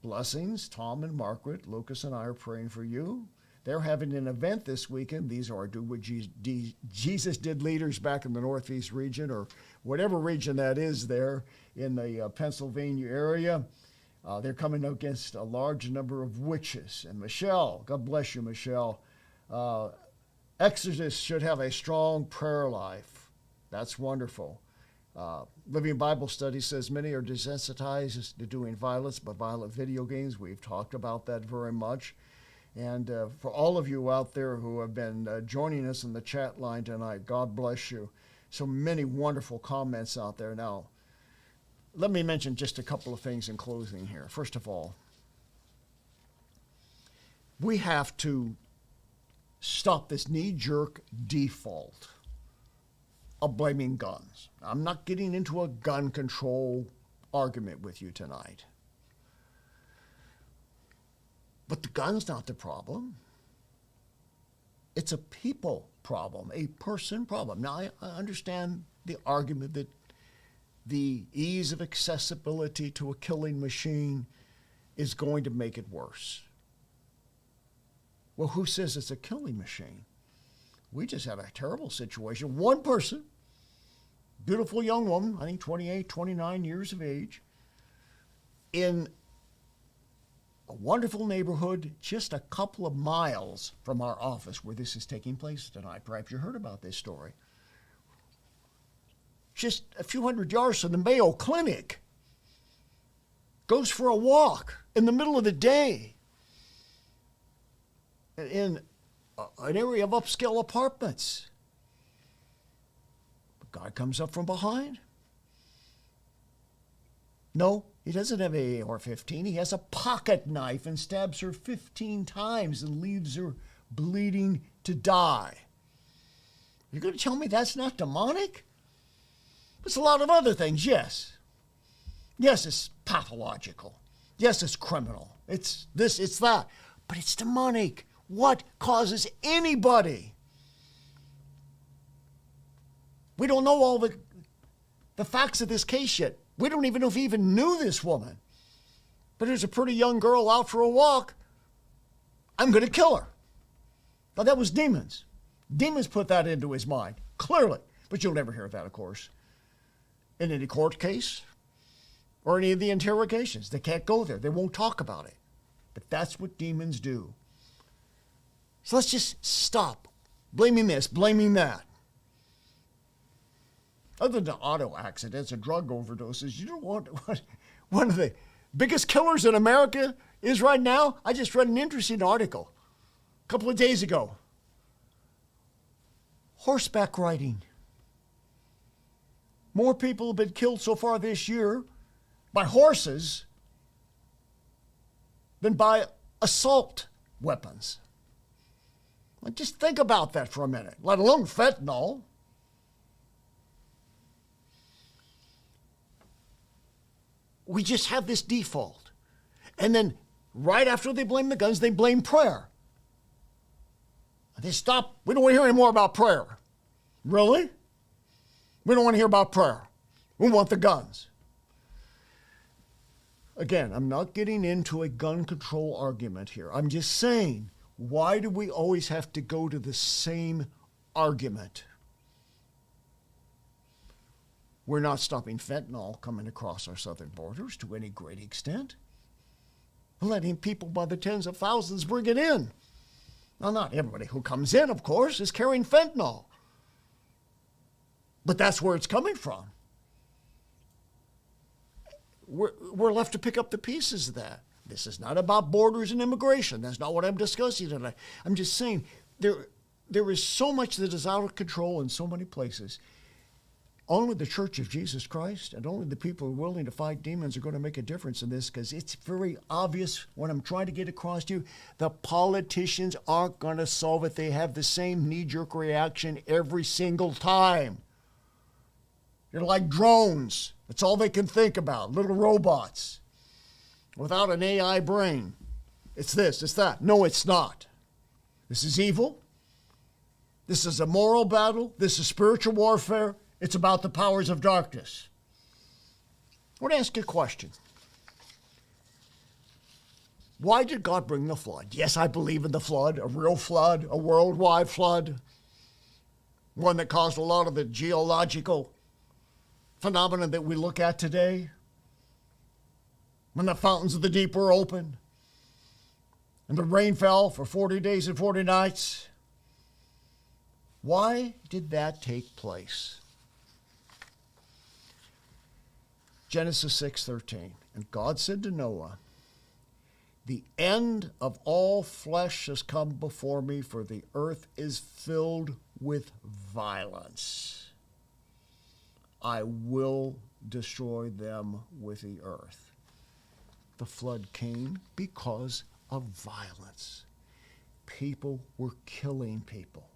blessings. Tom and Margaret, Lucas and I are praying for you. They're having an event this weekend. These are Do What Jesus Did leaders back in the Northeast region, or whatever region that is there in the Pennsylvania area. They're coming against a large number of witches. And Michelle, God bless you, Michelle. Exorcists should have a strong prayer life. That's wonderful. Living Bible Study says many are desensitized to doing violence by violent video games. We've talked about that very much. And for all of you out there who have been joining us in the chat line tonight, God bless you. So many wonderful comments out there. Now, let me mention just a couple of things in closing here. First of all, we have to stop this knee-jerk default of blaming guns. I'm not getting into a gun control argument with you tonight. But the gun's not the problem. It's a people problem, a person problem. Now, I understand the argument that the ease of accessibility to a killing machine is going to make it worse. Well, who says it's a killing machine? We just had a terrible situation. One person beautiful young woman, I think 28, 29 years of age, in a wonderful neighborhood just a couple of miles from our office where this is taking place tonight. Perhaps you heard about this story. Just a few hundred yards from the Mayo Clinic. Goes for a walk in the middle of the day in an area of upscale apartments. The guy comes up from behind. No, he doesn't have an AR-15. He has a pocket knife and stabs her 15 times and leaves her bleeding to die. You're going to tell me that's not demonic? There's a lot of other things, yes. Yes, it's pathological. Yes, it's criminal. It's this, it's that. But it's demonic. What causes anybody? We don't know all the facts of this case yet. We don't even know if he even knew this woman. But there's a pretty young girl out for a walk. I'm going to kill her. Now, that was demons. Demons put that into his mind, clearly. But you'll never hear that, of course, in any court case or any of the interrogations. They can't go there. They won't talk about it. But that's what demons do. So let's just stop blaming this, blaming that. Other than auto accidents and drug overdoses, you know what one of the biggest killers in America is right now? I just read an interesting article a couple of days ago. Horseback riding. More people have been killed so far this year by horses than by assault weapons. Well, just think about that for a minute, let alone fentanyl. We just have this default. And then right after they blame the guns, they blame prayer. They stop. We don't want to hear any more about prayer. Really? We don't want to hear about prayer. We want the guns. Again, I'm not getting into a gun control argument here. I'm just saying, why do we always have to go to the same argument? We're not stopping fentanyl coming across our southern borders to any great extent. We're letting people by the tens of thousands bring it in. Now, not everybody who comes in, of course, is carrying fentanyl. But that's where it's coming from. We're left to pick up the pieces of that. This is not about borders and immigration. That's not what I'm discussing tonight. I'm just saying there is so much that is out of control in so many places. Only the Church of Jesus Christ and only the people who are willing to fight demons are going to make a difference in this, because it's very obvious what I'm trying to get across to you. The politicians aren't going to solve it. They have the same knee-jerk reaction every single time. They're like drones. That's all they can think about, little robots without an AI brain. It's this, it's that. No, it's not. This is evil. This is a moral battle. This is spiritual warfare. It's about the powers of darkness. I want to ask you a question. Why did God bring the flood? Yes, I believe in the flood, a real flood, a worldwide flood, one that caused a lot of the geological phenomena that we look at today, when the fountains of the deep were open and the rain fell for 40 days and 40 nights. Why did that take place? Genesis 6:13, and God said to Noah, the end of all flesh has come before me, for the earth is filled with violence. I will destroy them with the earth. The flood came because of violence. People were killing people.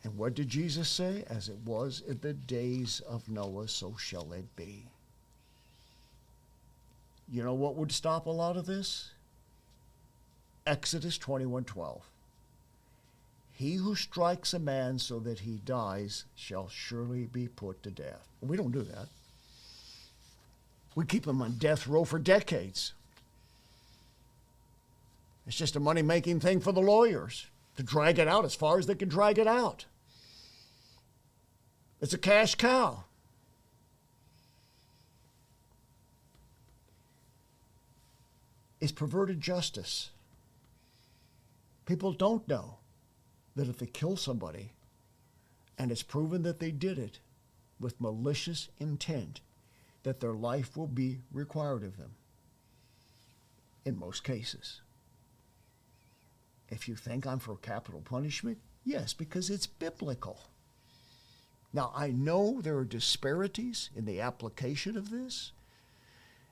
And what did Jesus say? As it was in the days of Noah, so shall it be. You know what would stop a lot of this? Exodus 21:12. He who strikes a man so that he dies shall surely be put to death. We don't do that. We keep him on death row for decades. It's just a money-making thing for the lawyers to drag it out as far as they can drag it out. It's a cash cow. It's perverted justice. People don't know that if they kill somebody and it's proven that they did it with malicious intent, that their life will be required of them. In most cases. If you think I'm for capital punishment, yes, because it's biblical. Now, I know there are disparities in the application of this.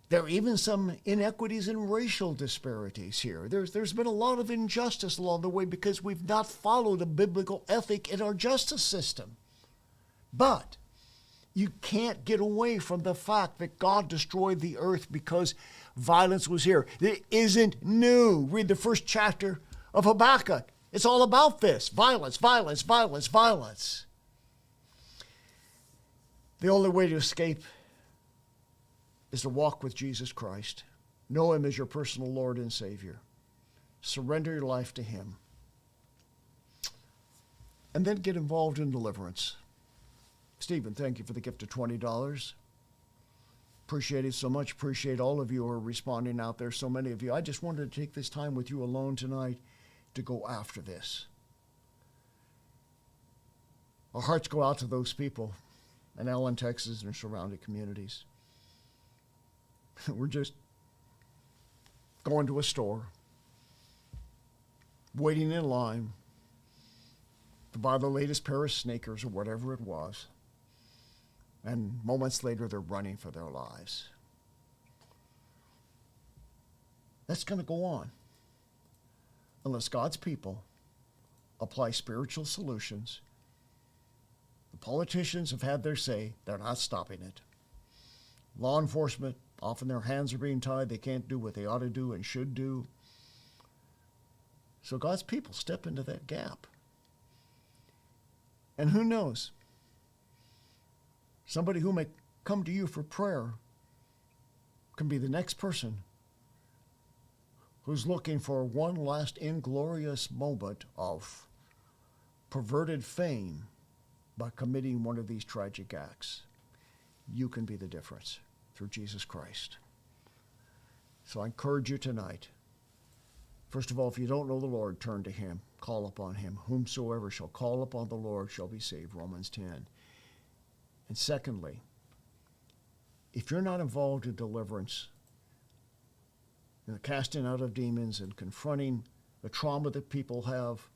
There are even some inequities and racial disparities here. There's been a lot of injustice along the way because we've not followed a biblical ethic in our justice system. But you can't get away from the fact that God destroyed the earth because violence was here. It isn't new. Read the first chapter of Habakkuk. It's all about this. Violence, violence, violence, violence. The only way to escape is to walk with Jesus Christ. Know Him as your personal Lord and Savior. Surrender your life to Him. And then get involved in deliverance. Stephen, thank you for the gift of $20. Appreciate it so much. Appreciate all of you who are responding out there, so many of you. I just wanted to take this time with you alone tonight to go after this. Our hearts go out to those people in Allen, Texas, and surrounding communities. We're just going to a store, waiting in line to buy the latest pair of sneakers or whatever it was. And moments later, they're running for their lives. That's going to go on unless God's people apply spiritual solutions. The politicians have had their say. They're not stopping it. Law enforcement, often their hands are being tied. They can't do what they ought to do and should do. So God's people step into that gap. And who knows? Somebody who may come to you for prayer can be the next person who's looking for one last inglorious moment of perverted fame by committing one of these tragic acts. You can be the difference through Jesus Christ. So I encourage you tonight. First of all, if you don't know the Lord, turn to Him. Call upon Him. Whomsoever shall call upon the Lord shall be saved. Romans 10. And secondly, if you're not involved in deliverance, in the casting out of demons and confronting the trauma that people have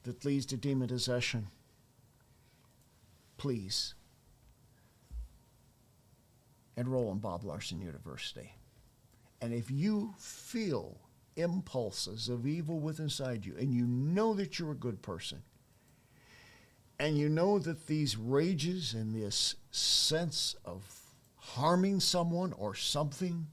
that leads to demon possession, please enroll in Bob Larson University. And if you feel impulses of evil within inside you, and you know that you're a good person, and you know that these rages and this sense of harming someone or something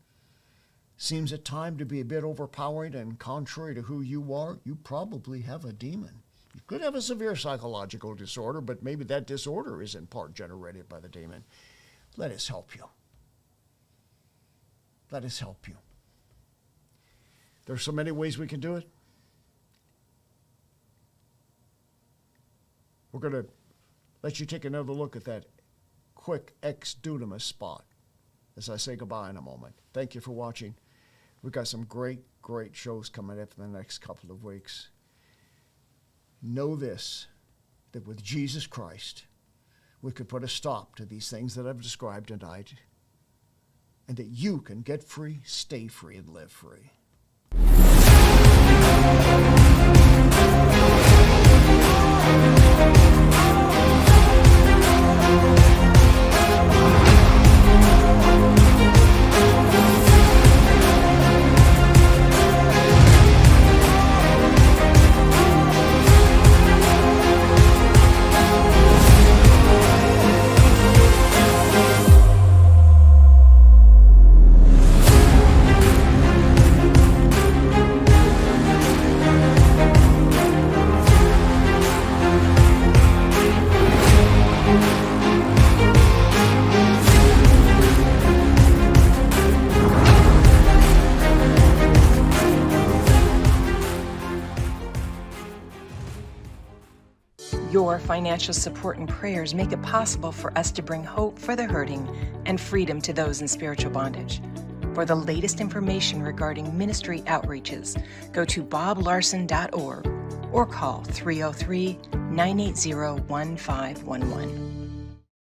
seems at times to be a bit overpowering and contrary to who you are, you probably have a demon. You could have a severe psychological disorder, but maybe that disorder is in part generated by the demon. Let us help you. Let us help you. There's so many ways we can do it. We're going to let you take another look at that quick ex dunamis spot as I say goodbye in a moment. Thank you for watching. We've got some great shows coming up in the next couple of weeks. Know this, that with Jesus Christ, we could put a stop to these things that I've described tonight, and that you can get free, stay free, and live free. Your financial support and prayers make it possible for us to bring hope for the hurting and freedom to those in spiritual bondage. For the latest information regarding ministry outreaches, go to boblarson.org or call 303-980-1511.